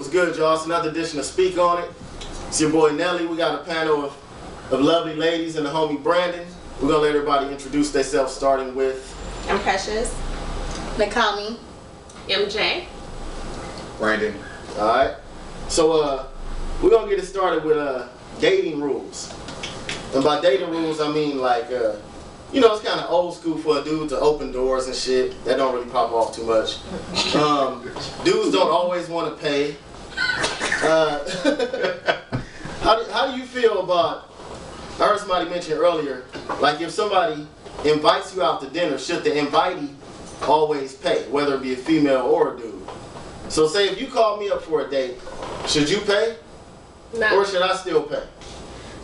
What's good, y'all? It's another edition of Speak On It. It's your boy Nelly. We got a panel of lovely ladies and the homie Brandon. We're gonna let everybody introduce themselves, starting with... I'm Precious. Nakami. MJ. Brandon. Alright. So, we're gonna get it started with dating rules. And by dating rules, I mean like, you know, it's kind of old school for a dude to open doors and shit. That don't really pop off too much. Dudes don't always want to pay. How do you feel about, I heard somebody mention earlier, like if somebody invites you out to dinner, should the invitee always pay, whether it be a female or a dude? So say if you call me up for a date, should you pay? No. Or should I still pay?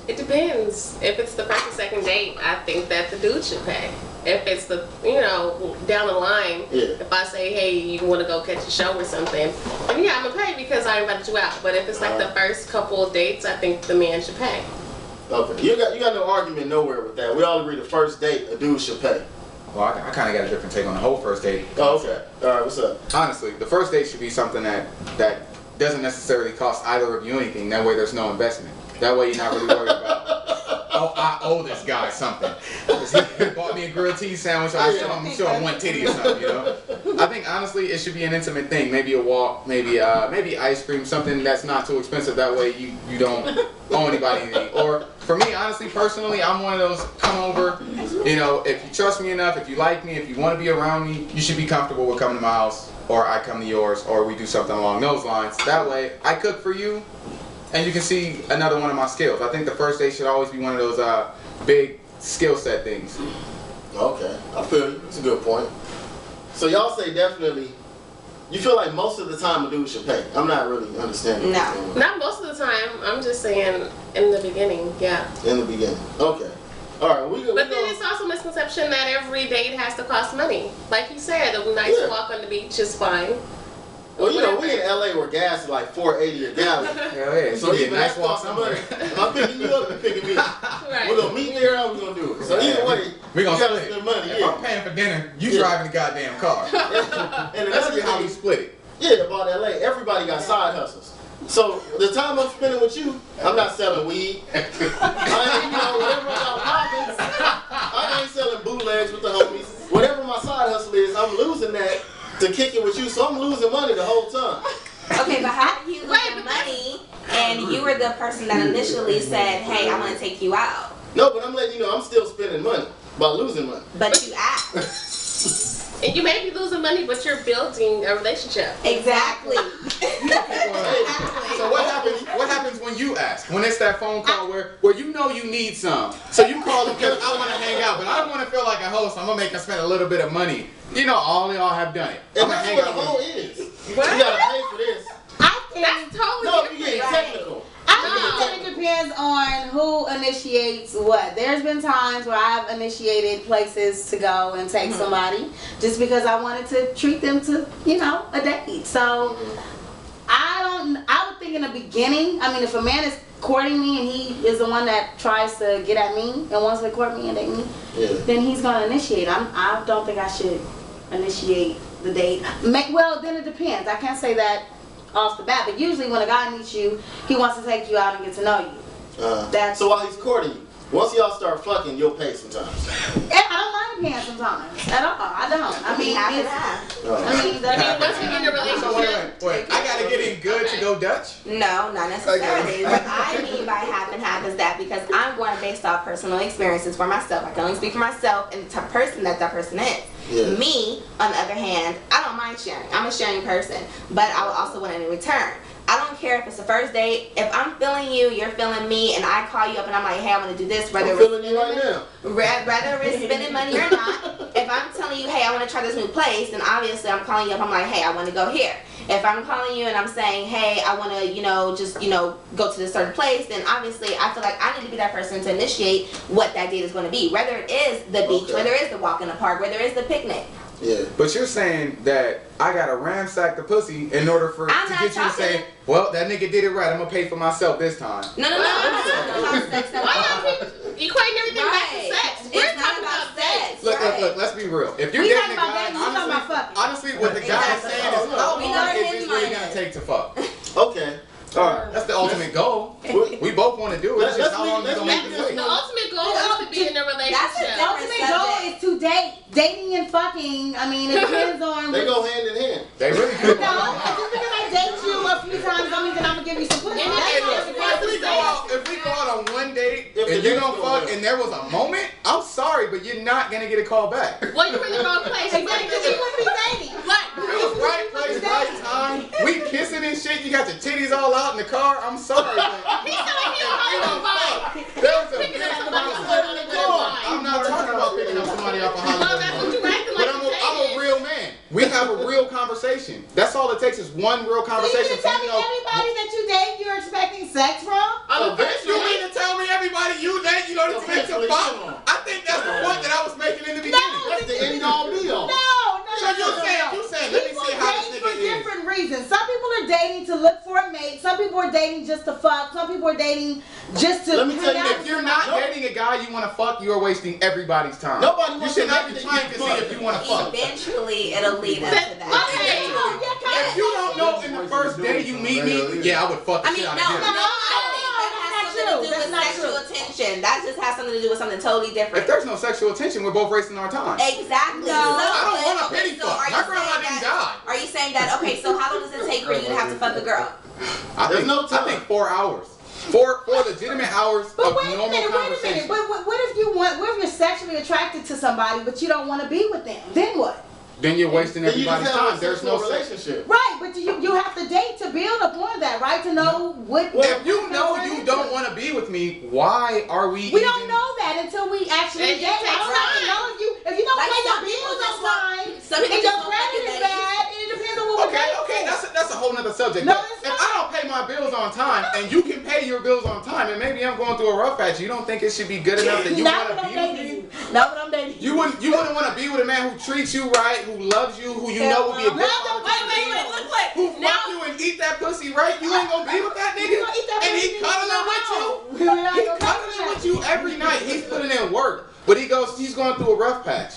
It depends. If it's the first or second date, I think that the dude should pay. If it's the, you know, down the line, if I say, hey, you want to go catch a show or something, then yeah, I'm going to pay because I invited you out. But if it's like the first couple of dates, I think the man should pay. Okay. You got no argument nowhere with that. We all agree the first date, a dude should pay. Well, I kind of got a different take on the whole first date. Oh, okay. All right, what's up? Honestly, the first date should be something that doesn't necessarily cost either of you anything. That way there's no investment. That way you're not really worried about, oh, I owe this guy something. Because he bought me a grilled cheese sandwich, I'm sure I want titty or something, you know? I think, honestly, it should be an intimate thing. Maybe a walk, maybe ice cream, something that's not too expensive. That way you don't owe anybody anything. Or, for me, honestly, personally, I'm one of those, come over, you know, if you trust me enough, if you like me, if you want to be around me, you should be comfortable with coming to my house, or I come to yours, or we do something along those lines. That way, I cook for you, and you can see another one of my skills. I think the first date should always be one of those big skill set things. Okay, I feel you. That's a good point. So y'all say definitely, you feel like most of the time a dude should pay. I'm not really understanding. No, not most of the time. I'm just saying in the beginning, yeah. In the beginning. Okay. All right. But then it's also a misconception that every date has to cost money. Like you said, a nice walk on the beach is fine. Well, you know, we in LA where gas is like $4.80 a gallon. Hell yeah, so even nice that walk costs some money. If I'm picking you up and picking me up, right. We're gonna meet there. How we gonna do it? So either way, we gonna gotta split. spend money. If I'm paying for dinner, you driving the goddamn car. And That's how we split it. Yeah, about LA, everybody got side hustles. So the time I'm spending with you, I'm not selling weed. I ain't, you know, whatever I got popping, I ain't selling bootlegs with the homies. Whatever my side hustle is, I'm losing that to kick it with you. So I'm losing money the whole time. Okay, but how do you lose money and you were the person that initially said, hey, I want to take you out? No, but I'm letting you know I'm still spending money by losing money. But you asked. And you may be losing money, but you're building a relationship. Exactly. So what happens when you ask? When it's that phone call where you know you need some. So you call them because I want to hang out, but I don't want to feel like a host. I'm going to make them spend a little bit of money. You know, all y'all have done it. And that's what the whole is. What? You gotta pay for this. That's totally No, different. you get technical. I think it depends on who initiates what. There's been times where I've initiated places to go and take somebody just because I wanted to treat them to, you know, a date. So I would think in the beginning, I mean, if a man is courting me and he is the one that tries to get at me and wants to court me and date me, then he's going to initiate. I don't think I should initiate the date. Well, then it depends. I can't say that off the bat, but usually when a guy meets you, he wants to take you out and get to know you. So while he's courting you, once y'all start fucking, you'll pay sometimes. I don't mind paying sometimes at all. I don't. I mean, Once we get in a relationship. Wait, I gotta get in good to go Dutch? No, not necessarily. What I mean by half and half is that because I'm going based off personal experiences for myself. I can only speak for myself and the type of person that person is. Yeah. Me, on the other hand, I don't mind sharing. I'm a sharing person, but I will also want it in return. I don't care if it's the first date. If I'm feeling you, you're feeling me, and I call you up and I'm like, hey, I want to do this. I'm feeling you right now. Whether it's spending money or not, if I'm telling you, hey, I want to try this new place, then obviously I'm calling you up. I'm like, hey, I want to go here. If I'm calling you and I'm saying, hey, I want to, go to this certain place, then obviously I feel like I need to be that person to initiate what that date is going to be. Whether it is the beach, whether it is the walk in the park, whether it is the picnic. Yeah. But you're saying that I gotta ransack the pussy in order to get you to say, well, that nigga did it right. I'm gonna pay for myself this time. No. I'm not talking about sex at all. Why y'all equating everything back to sex? We're It's not talking about about sex. Look, let's be real. If you're We dating talking a about guy, dating, we talking about fucking. honestly, what the guy is saying is, how long is this really gonna take to fuck? Okay, both want to do it. It's just how long you gonna make it The wait. ultimate goal is to be in a relationship. The ultimate goal is to date. Dating and fucking, I mean, it depends on. They go hand in hand. They really do. No, just because I date you a few times, don't mean that I'm gonna give you some pussy. Hey, look, if we go out on one date If and the you date's don't going fuck well. and there was a moment, I'm sorry, but you're not gonna get a call back. Well, you're in the wrong place. Exactly, because we wouldn't be dating. It was right place, right time. We kissing and shit. You got your titties all out in the car. I'm sorry, but He said like he don't if we have don't no vibe. fuck, there's a Picking big up somebody amount who's of on the good vibe. I'm not talking about picking up somebody off a Well, Hollywood. that's what you acting But like. I'm a real man. We have a real conversation. That's all it takes is one real So you conversation. mean to tell me You know, everybody that you date, you're expecting sex from? you mean to tell me everybody you date, you don't expect to Eventually, fuck? come on. I think that's the point that I was making in the beginning. That's the end all be all. So you saying, let me People see how this date for nigga is. different reasons. Some people are dating to look for a mate. Some people are dating just to fuck. Some people are dating just to Let me tell hang you, out If you're not dating a guy you want to fuck, you are wasting everybody's time. Nobody You wants should to not be make trying to it see if you want to fuck. Eventually, it'll lead up to that. Okay. If you don't know in the first day you meet me, yeah, I would fuck the I mean, shit no, out of no, him. I think that has something to do with sexual attention. That just has something to do with something totally If different. there's no sexual attention, we're both wasting our time. Exactly. No. I don't want a okay, pity so fuck. are My you grandma saying didn't that- die. Are you saying that? Okay, so how long does it take for you to have to fuck a girl? There's no time. I think 4 hours. Four legitimate hours But of wait a normal minute, conversation. What if you want? What if you're sexually attracted to somebody, but you don't want to be with them? Then what? Then you're wasting Then you everybody's just have time. a There's no sex. relationship. Right, but you have to date to build upon that, right? To know what. If you know you don't want to be with me, why are we? We even... don't know that until we actually And date. it I takes don't have to time. know if you don't Like pay your some people bills just on time, some and people your just don't credit think is that bad, and it depends on what we're Okay, paying for. that's a whole nother subject. No, But it's if not. I don't pay my bills on time and you can pay your bills on time, and maybe I'm going through a rough patch, you don't think it should be good enough that you Not want when to I'm be with dating me? you. Not when I'm dating you. You wouldn't want to be with a man who treats you right, who loves you, who you know will be a good father to you, who fuck you and eat that pussy right. You ain't gonna be with that nigga, You gonna eat that and he pussy cuddling with you. We're not He gonna do cuddling that. with you every night. He's putting in work, but he's going through a rough patch.